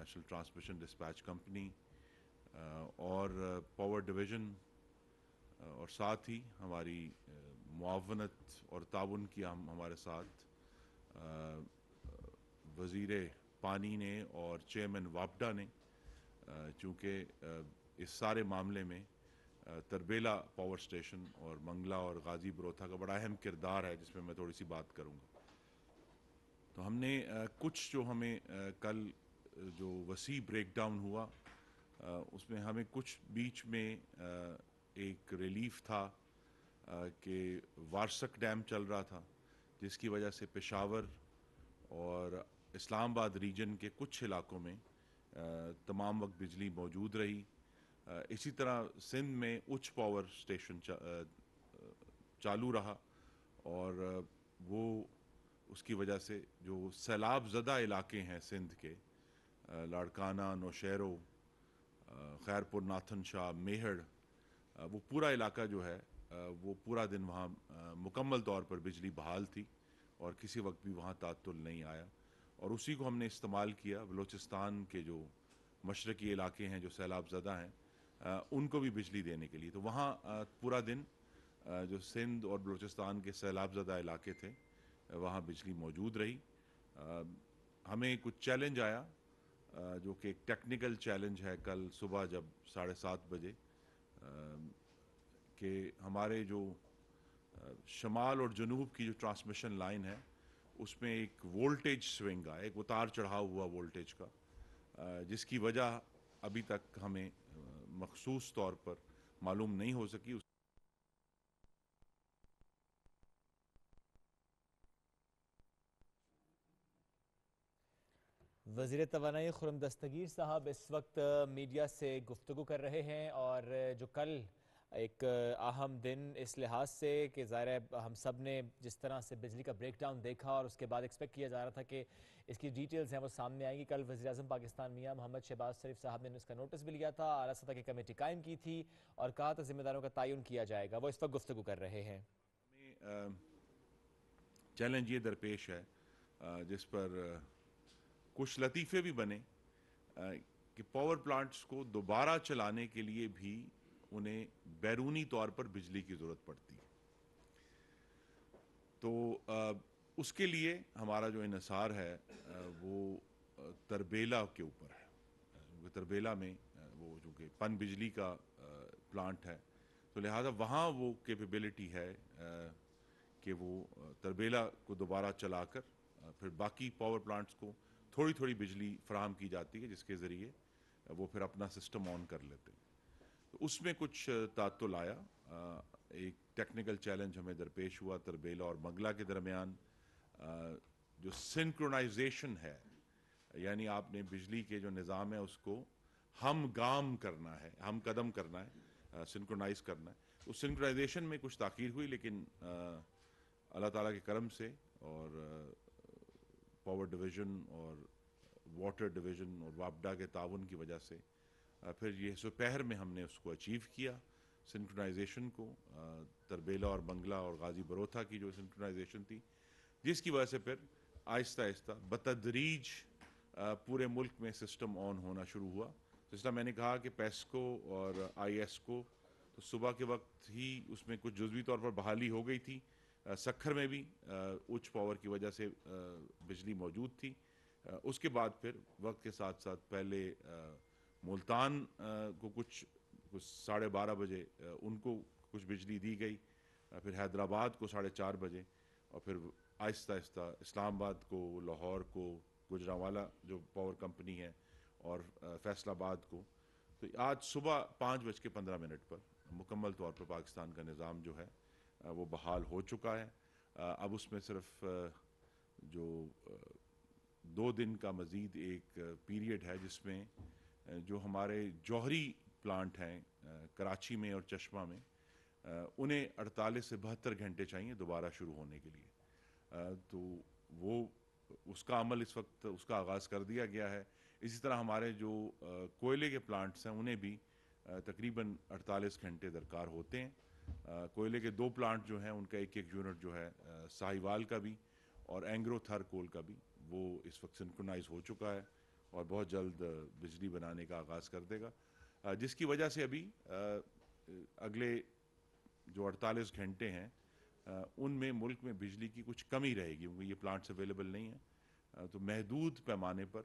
National transmission dispatch company اور power division اور ساتھ ہی ہماری معاونت اور تعاون کیا ہمارے ساتھ وزیر پانی نے اور چیئرمین واپڈا نے، چونکہ اس سارے معاملے میں تربیلا پاور سٹیشن اور منگلا اور غازی بروتھا کا بڑا اہم کردار ہے، جس میں میں تھوڑی سی بات کروں گا۔ تو ہم نے کچھ جو ہمیں کل جو وسیع بریک ڈاؤن ہوا، اس میں ہمیں کچھ بیچ میں ایک ریلیف تھا کہ وارسک ڈیم چل رہا تھا، جس کی وجہ سے پشاور اور اسلام آباد ریجن کے کچھ علاقوں میں تمام وقت بجلی موجود رہی۔ اسی طرح سندھ میں اچ پاور سٹیشن چالو رہا، اور وہ اس کی وجہ سے جو سیلاب زدہ علاقے ہیں سندھ کے، لاڑکانہ، نوشہرو، خیرپور، ناتھن شاہ، میہڑ، وہ پورا علاقہ جو ہے وہ پورا دن وہاں مکمل طور پر بجلی بحال تھی اور کسی وقت بھی وہاں تعطل نہیں آیا، اور اسی کو ہم نے استعمال کیا بلوچستان کے جو مشرقی علاقے ہیں جو سیلاب زدہ ہیں ان کو بھی بجلی دینے کے لیے۔ تو وہاں پورا دن جو سندھ اور بلوچستان کے سیلاب زدہ علاقے تھے وہاں بجلی موجود رہی۔ ہمیں کچھ چیلنج آیا جو کہ ایک ٹیکنیکل چیلنج ہے کل صبح جب 7:30 بجے، کہ ہمارے جو شمال اور جنوب کی جو ٹرانسمیشن لائن ہے اس میں ایک وولٹیج سوئنگ آیا، ایک اتار چڑھاؤ ہوا وولٹیج کا، جس کی وجہ ابھی تک ہمیں مخصوص طور پر معلوم نہیں ہو سکی۔ وزیر توانائی خرم دستگیر صاحب اس وقت میڈیا سے گفتگو کر رہے ہیں، اور جو کل ایک اہم دن اس لحاظ سے کہ ظاہر ہے ہم سب نے جس طرح سے بجلی کا بریک ڈاؤن دیکھا اور اس کے بعد ایکسپیکٹ کیا جا رہا تھا کہ اس کی ڈیٹیلز ہیں وہ سامنے آئیں گی۔ کل وزیر اعظم پاکستان میاں محمد شہباز شریف صاحب نے اس کا نوٹس بھی لیا تھا، اعلیٰ سطح کی کمیٹی قائم کی تھی اور کہا تھا ذمہ داروں کا تعین کیا جائے گا۔ وہ اس وقت گفتگو کر رہے ہیں۔ چیلنج یہ درپیش ہے جس پر کچھ لطیفے بھی بنے کہ پاور پلانٹس کو دوبارہ چلانے کے لیے بھی انہیں بیرونی طور پر بجلی کی ضرورت پڑتی ہے۔ تو اس کے لیے ہمارا جو انحصار ہے وہ تربیلا کے اوپر ہے، کیونکہ تربیلا میں وہ جو کہ پن بجلی کا پلانٹ ہے، تو لہٰذا وہاں وہ کیپیبلٹی ہے کہ وہ تربیلا کو دوبارہ چلا کر پھر باقی پاور پلانٹس کو تھوڑی تھوڑی بجلی فراہم کی جاتی ہے، جس کے ذریعے وہ پھر اپنا سسٹم آن کر لیتے ہیں۔ تو اس میں کچھ تعطل آیا، ایک ٹیکنیکل چیلنج ہمیں درپیش ہوا تربیلا اور منگلا کے درمیان، جو سنکرونائزیشن ہے، یعنی آپ نے بجلی کے جو نظام ہے اس کو ہم گام کرنا ہے، ہم قدم کرنا ہے، سنکرونائز کرنا ہے۔ اس سنکرونائزیشن میں کچھ تاخیر ہوئی، لیکن اللہ تعالیٰ کے کرم سے اور پاور ڈویژن اور واٹر ڈویژن اور واپڈا کے تعاون کی وجہ سے پھر یہ دوپہر میں ہم نے اس کو اچیو کیا سنکرونائزیشن کو، تربیلا اور منگلا اور غازی بروتھا کی جو سنکرونائزیشن تھی، جس کی وجہ سے پھر آہستہ آہستہ بتدریج پورے ملک میں سسٹم آن ہونا شروع ہوا۔ جس طرح میں نے کہا کہ پیسکو اور آئی ایس کو تو صبح کے وقت ہی اس میں کچھ جزوی طور پر بحالی ہو گئی تھی، سکھر میں بھی اچ پاور کی وجہ سے بجلی موجود تھی۔ اس کے بعد پھر وقت کے ساتھ ساتھ پہلے ملتان کو کچھ 12:30 بجے ان کو کچھ بجلی دی گئی، پھر حیدرآباد کو 4:30 بجے، اور پھر آہستہ آہستہ اسلام آباد کو، لاہور کو، گجرانوالہ جو پاور کمپنی ہے، اور فیصل آباد کو۔ تو آج صبح 5:15 پر مکمل طور پر پاکستان کا نظام جو ہے وہ بحال ہو چکا ہے۔ اب اس میں صرف جو 2 دن کا مزید ایک پیریڈ ہے جس میں جو ہمارے جوہری پلانٹ ہیں کراچی میں اور چشمہ میں، انہیں 48 سے 72 گھنٹے چاہیے دوبارہ شروع ہونے کے لیے، تو وہ اس کا عمل اس وقت اس کا آغاز کر دیا گیا ہے۔ اسی طرح ہمارے جو کوئلے کے پلانٹس ہیں انہیں بھی تقریباً 48 گھنٹے درکار ہوتے ہیں۔ کوئلے کے 2 پلانٹ جو ہیں ان کا ایک یونٹ جو ہے ساہیوال کا بھی اور اینگرو تھر کول کا بھی، وہ اس وقت سنکرونائز ہو چکا ہے اور بہت جلد بجلی بنانے کا آغاز کر دے گا، جس کی وجہ سے ابھی اگلے جو 48 گھنٹے ہیں ان میں ملک میں بجلی کی کچھ کمی رہے گی، کیونکہ یہ پلانٹس اویلیبل نہیں ہیں، تو محدود پیمانے پر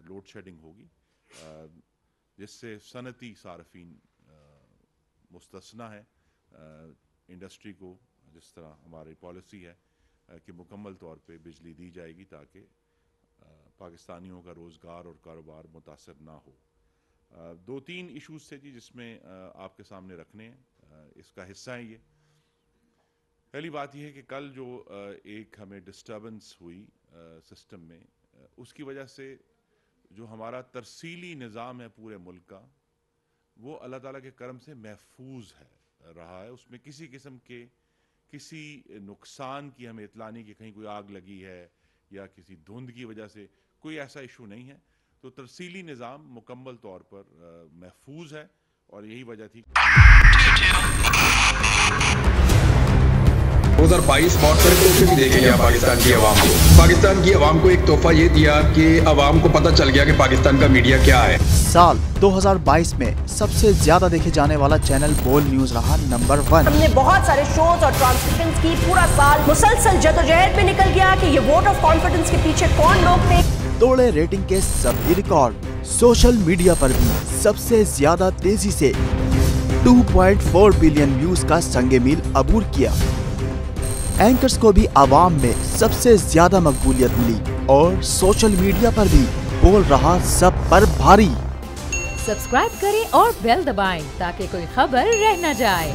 لوڈ شیڈنگ ہوگی، جس سے صنعتی صارفین مستثنیٰ ہے۔ انڈسٹری کو جس طرح ہماری پالیسی ہے کہ مکمل طور پہ بجلی دی جائے گی تاکہ پاکستانیوں کا روزگار اور کاروبار متاثر نہ ہو۔ 2-3 ایشوز تھے جس میں آپ کے سامنے رکھنے ہیں، اس کا حصہ ہے یہ۔ پہلی بات یہ ہے کہ کل جو ایک ہمیں ڈسٹربنس ہوئی سسٹم میں، اس کی وجہ سے جو ہمارا ترسیلی نظام ہے پورے ملک کا، وہ اللہ تعالیٰ کے کرم سے محفوظ رہا ہے۔ اس میں کسی قسم کے کسی نقصان کی ہمیں اطلاع نہیں کہ کہیں کوئی آگ لگی ہے یا کسی دھند کی وجہ سے، کوئی ایسا ایشو نہیں ہے۔ تو ترسیلی نظام مکمل طور پر محفوظ ہے، اور یہی وجہ تھی 2022 موسم بھی دیکھیں گے پاکستان کی عوام کو۔ پاکستان کی عوام کو ایک تحفہ یہ دیا کہ عوام کو پتہ چل گیا کہ پاکستان کا میڈیا کیا ہے۔ سال 2022 میں سب سے زیادہ دیکھے جانے والا چینل بول نیوز رہا نمبر 1۔ ہم نے بہت سارے شوز اور ٹرانسمیشنز کی، پورا سال مسلسل جدوجہد میں نکل گیا کہ یہ ووٹ آف کانفیڈنس کے پیچھے کون لوگ تھے۔ توڑے ریٹنگ کے سبھی ریکارڈ۔ سوشل میڈیا پر بھی سب سے زیادہ تیزی سے 2.4 بلین ویوز کا سنگ میل عبور کیا۔ اینکرز کو بھی عوام میں سب سے زیادہ مقبولیت ملی، اور سوشل میڈیا پر بھی بول رہا سب پر بھاری۔ سبسکرائب کریں اور بیل دبائیں تاکہ کوئی خبر رہ نہ جائے۔